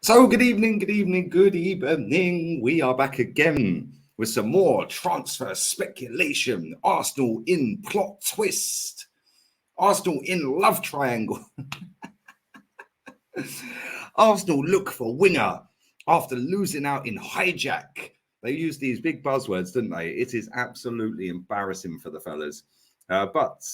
So good evening, good evening, good evening. We are back again with some more transfer speculation. Arsenal in plot twist. Arsenal in love triangle. Arsenal look for winger after losing out in hijack. They used these big buzzwords, didn't they? It is absolutely embarrassing for the fellas. But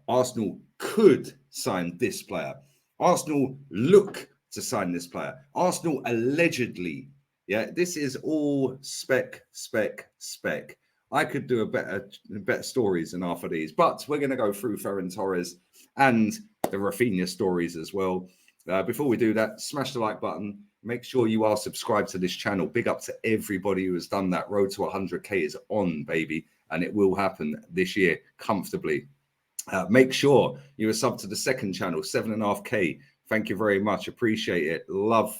Arsenal could sign this player. Arsenal look to sign this player. Arsenal allegedly. Yeah, this is all spec. I could do a better stories than half of these, but we're going to go through Ferran Torres and the Raphinha stories as well. Before we do that, smash the like button. Make sure you are subscribed to this channel. Big up to everybody who has done that. Road to 100k is on, baby, and it will happen this year comfortably. Make sure you are sub to the second channel, 7.5k. Thank you very much. Appreciate it. Love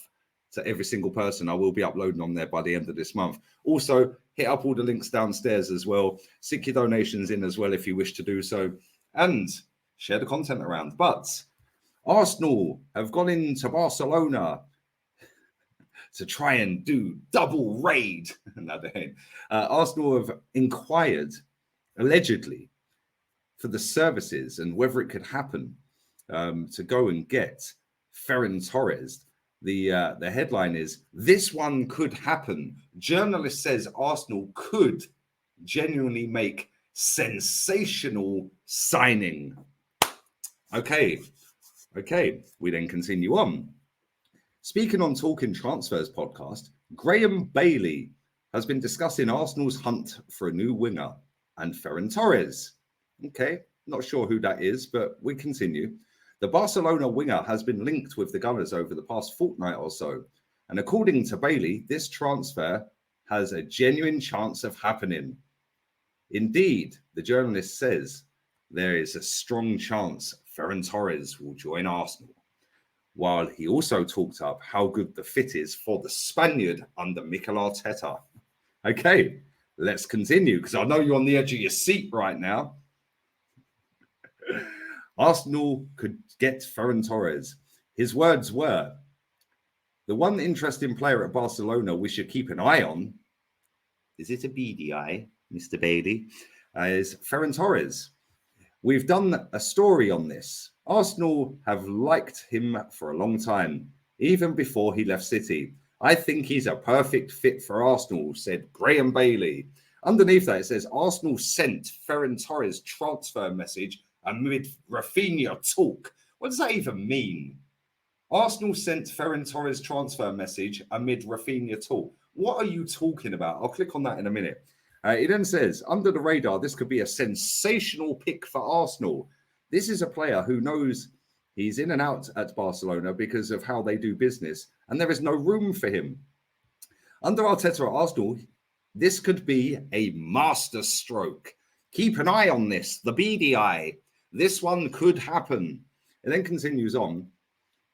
to every single person. I will be uploading on there by the end of this month. Also, hit up all the links downstairs as well. Stick your donations in as well if you wish to do so. And share the content around. But Arsenal have gone into Barcelona to try and do double raid. Arsenal have inquired, allegedly, for the services and whether it could happen to go and get Ferran Torres. The headline is, "This one could happen." Journalist says Arsenal could genuinely make sensational signing. Okay. We then continue on. Speaking on Talking Transfers podcast, Graham Bailey has been discussing Arsenal's hunt for a new winger and Ferran Torres. Okay, not sure who that is, but we continue. The Barcelona winger has been linked with the Gunners over the past fortnight or so. And according to Bailey, this transfer has a genuine chance of happening. Indeed, the journalist says there is a strong chance Ferran Torres will join Arsenal, while he also talked up how good the fit is for the Spaniard under Mikel Arteta. Okay, let's continue, because I know you're on the edge of your seat right now. Arsenal could get Ferran Torres. His words were, "The one interesting player at Barcelona we should keep an eye on," is it a beady eye, Mr. Bailey, is Ferran Torres. "We've done a story on this. Arsenal have liked him for a long time, even before he left City. I think he's a perfect fit for Arsenal," said Graham Bailey. Underneath that, it says Arsenal sent Ferran Torres transfer message amid Raphinha talk. What does that even mean? Arsenal sent Ferran Torres transfer message amid Raphinha talk. What are you talking about? I'll click on that in a minute. It then says, under the radar, this could be a sensational pick for Arsenal. This is a player who knows he's in and out at Barcelona because of how they do business, and there is no room for him. Under Arteta at Arsenal, this could be a master stroke. Keep an eye on this, the beady eye. This one could happen. It then continues on.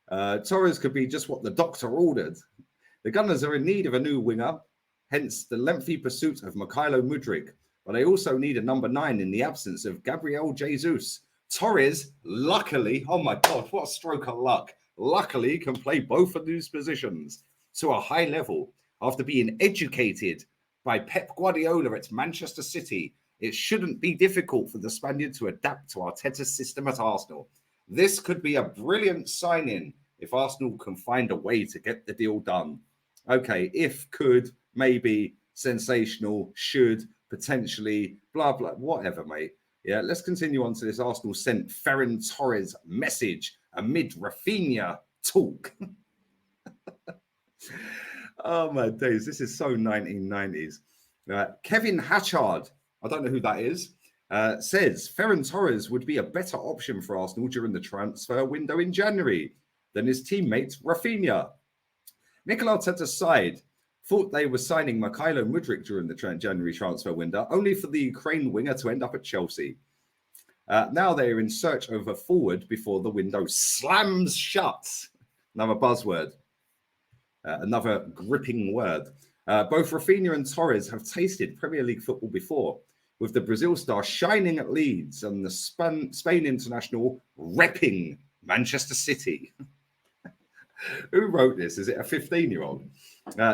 Torres could be just what the doctor ordered. The Gunners are in need of a new winger, hence the lengthy pursuit of Mykhailo Mudryk, but they also need a number 9 in the absence of Gabriel Jesus. Torres, luckily, oh my God, what a stroke of luck, luckily can play both of these positions to a high level after being educated by Pep Guardiola at Manchester City. It shouldn't be difficult for the Spaniard to adapt to Arteta's system at Arsenal. This could be a brilliant signing if Arsenal can find a way to get the deal done. Okay, if, could, maybe, sensational, should, potentially, blah, blah, whatever, mate. Yeah, let's continue on to this. Arsenal sent Ferran Torres message amid Raphinha talk. Oh, my days. This is so 1990s. Kevin Hatchard, I don't know who that is, says Ferran Torres would be a better option for Arsenal during the transfer window in January than his teammate Raphinha. Mikel Arteta's side thought they were signing Mykhailo Mudryk during the January transfer window, only for the Ukraine winger to end up at Chelsea. Now they are in search of a forward before the window slams shut. Another buzzword. Another gripping word. Both Raphinha and Torres have tasted Premier League football before, with the Brazil star shining at Leeds and the Spain international repping Manchester City. Who wrote this? Is it a 15-year-old?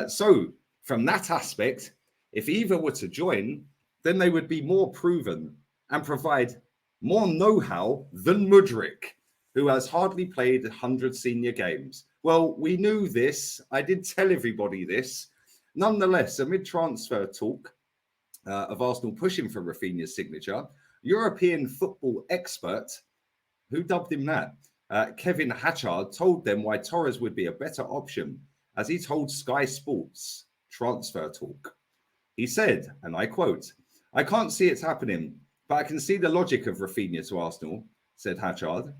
So from that aspect, if either were to join, then they would be more proven and provide more know-how than Mudryk, who has hardly played 100 senior games. Well, we knew this. I did tell everybody this. Nonetheless, amid transfer talk of Arsenal pushing for Raphinha's signature, European football expert, who dubbed him that, Kevin Hatchard, told them why Torres would be a better option, as he told Sky Sports Transfer Talk. He said, and I quote, "I can't see it happening, but I can see the logic of Raphinha to Arsenal," said Hatchard.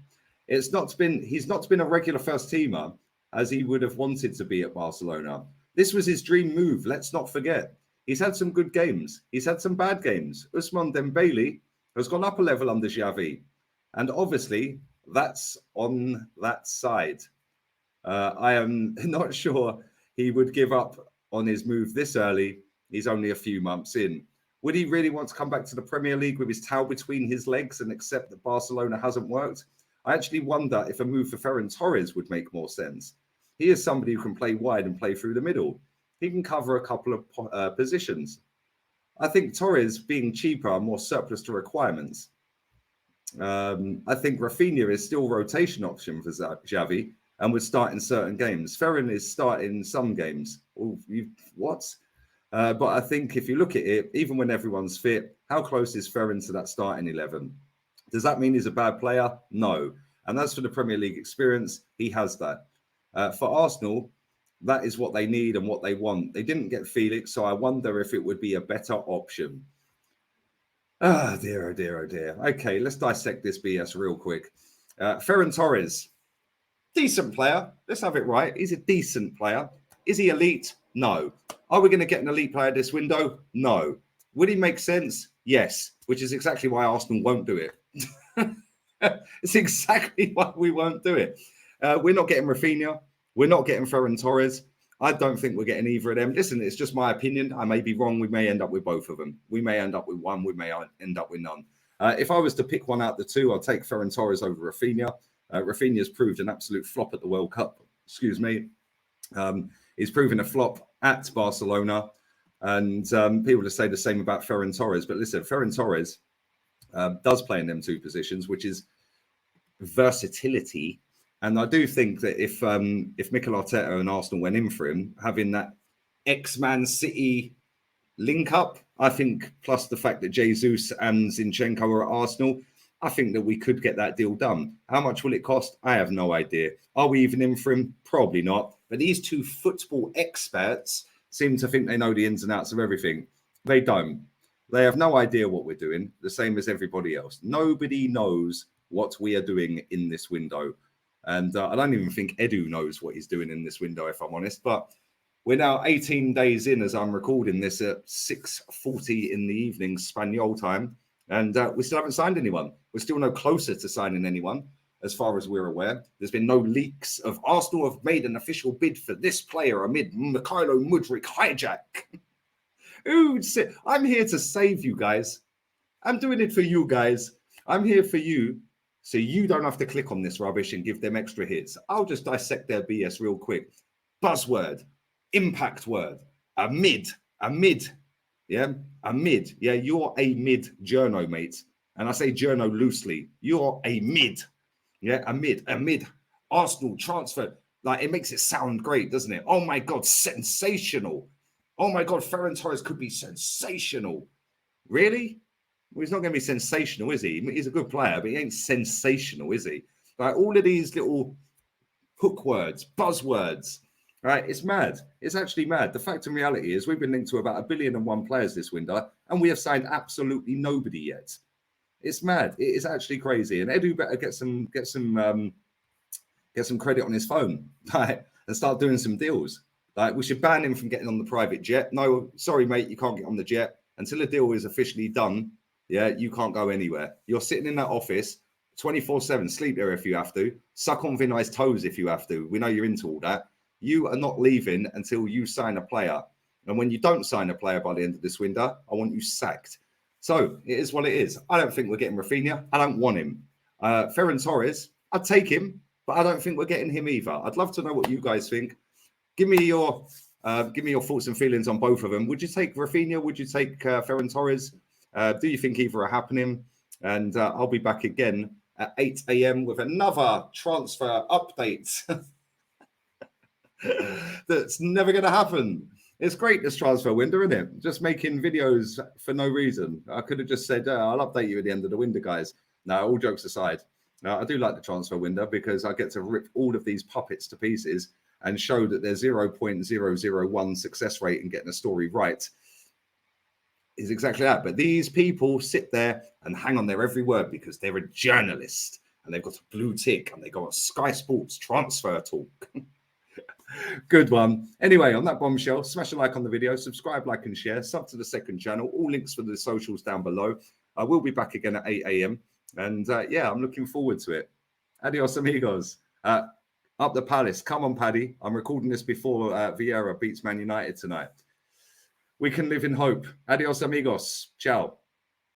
He's not been a regular first teamer as he would have wanted to be at Barcelona. This was his dream move, let's not forget. He's had some good games. He's had some bad games. Ousmane Dembele has gone up a level under Xavi. And obviously, that's on that side. I am not sure he would give up on his move this early. He's only a few months in. Would he really want to come back to the Premier League with his tail between his legs and accept that Barcelona hasn't worked? I actually wonder if a move for Ferran Torres would make more sense. He is somebody who can play wide and play through the middle. He can cover a couple of positions. I think Torres, being cheaper, are more surplus to requirements. I think Raphinha is still a rotation option for Xavi and would start in certain games. Ferran is starting some games. What? But I think if you look at it, even when everyone's fit, how close is Ferran to that starting 11? Does that mean he's a bad player? No. And as for the Premier League experience, he has that. For Arsenal, that is what they need and what they want. They didn't get Felix, so I wonder if it would be a better option. Ah, dear, oh dear, oh dear. Okay, let's dissect this BS real quick. Ferran Torres, decent player. Let's have it right. He's a decent player. Is he elite? No. Are we going to get an elite player this window? No. Would he make sense? Yes, which is exactly why Arsenal won't do it. It's exactly why we won't do it. We're not getting Raphinha. We're not getting Ferran Torres. I don't think we're getting either of them. Listen, it's just my opinion. I may be wrong. We may end up with both of them. We may end up with one. We may end up with none. If I was to pick one out the two, I'll take Ferran Torres over Raphinha. Raphinha's proved an absolute flop at the World Cup. Excuse me. He's proven a flop at Barcelona. And people just say the same about Ferran Torres. But listen, Ferran Torres does play in them two positions, which is versatility. And I do think that if Mikel Arteta and Arsenal went in for him, having that ex-Man City link up, I think, plus the fact that Jesus and Zinchenko are at Arsenal, I think that we could get that deal done. How much will it cost? I have no idea. Are we even in for him? Probably not. But these two football experts seem to think they know the ins and outs of everything. They don't. They have no idea what we're doing, the same as everybody else. Nobody knows what we are doing in this window. And I don't even think Edu knows what he's doing in this window, if I'm honest. But we're now 18 days in as I'm recording this at 6:40 in the evening, Spanish time. And we still haven't signed anyone. We're still no closer to signing anyone, as far as we're aware. There's been no leaks of Arsenal have made an official bid for this player amid Mykhailo Mudryk hijack. Ooh, I'm here to save you guys. I'm doing it for you guys. I'm here for you. So you don't have to click on this rubbish and give them extra hits. I'll just dissect their BS real quick. Buzzword, impact word, a mid. Yeah, a mid. Yeah, you're a mid journo, mate. And I say journo loosely. You're a mid. Yeah, a mid. Arsenal transfer. Like, it makes it sound great, doesn't it? Oh my God, sensational. Oh my God, Ferran Torres could be sensational. Really? Well, he's not going to be sensational, is he? He's a good player, but he ain't sensational, is he? Like, all of these little hook words, buzzwords, right? It's mad. It's actually mad. The fact and reality is we've been linked to about 1,000,000,001 players this window, and we have signed absolutely nobody yet. It's mad. It is actually crazy. And Edu better get some credit on his phone, right? And start doing some deals. Like, we should ban him from getting on the private jet. No, sorry, mate, you can't get on the jet until the deal is officially done. Yeah, you can't go anywhere. You're sitting in that office 24/7. Sleep there if you have to. Suck on Vinay's toes if you have to. We know you're into all that. You are not leaving until you sign a player. And when you don't sign a player by the end of this window, I want you sacked. So it is what it is. I don't think we're getting Raphinha. I don't want him. Ferran Torres, I'd take him. but I don't think we're getting him either. I'd love to know what you guys think. Give me your thoughts and feelings on both of them. Would you take Raphinha? Would you take Ferran Torres? Do you think either are happening? And I'll be back again at 8 a.m. with another transfer update. That's never going to happen. It's great, this transfer window, isn't it? Just making videos for no reason. I could have just said, I'll update you at the end of the window, guys. No, all jokes aside, I do like the transfer window because I get to rip all of these puppets to pieces and show that their 0.001 success rate in getting a story right is exactly that. But these people sit there and hang on their every word because they're a journalist and they've got a blue tick and they go on Sky Sports Transfer Talk. Good one. Anyway, on that bombshell, smash a like on the video, subscribe, like, and share. Sub to the second channel. All links for the socials down below. I will be back again at 8 a.m. And yeah, I'm looking forward to it. Adios, amigos. Up the Palace. Come on, Paddy. I'm recording this before Vieira beats Man United tonight. We can live in hope. Adios, amigos. Ciao.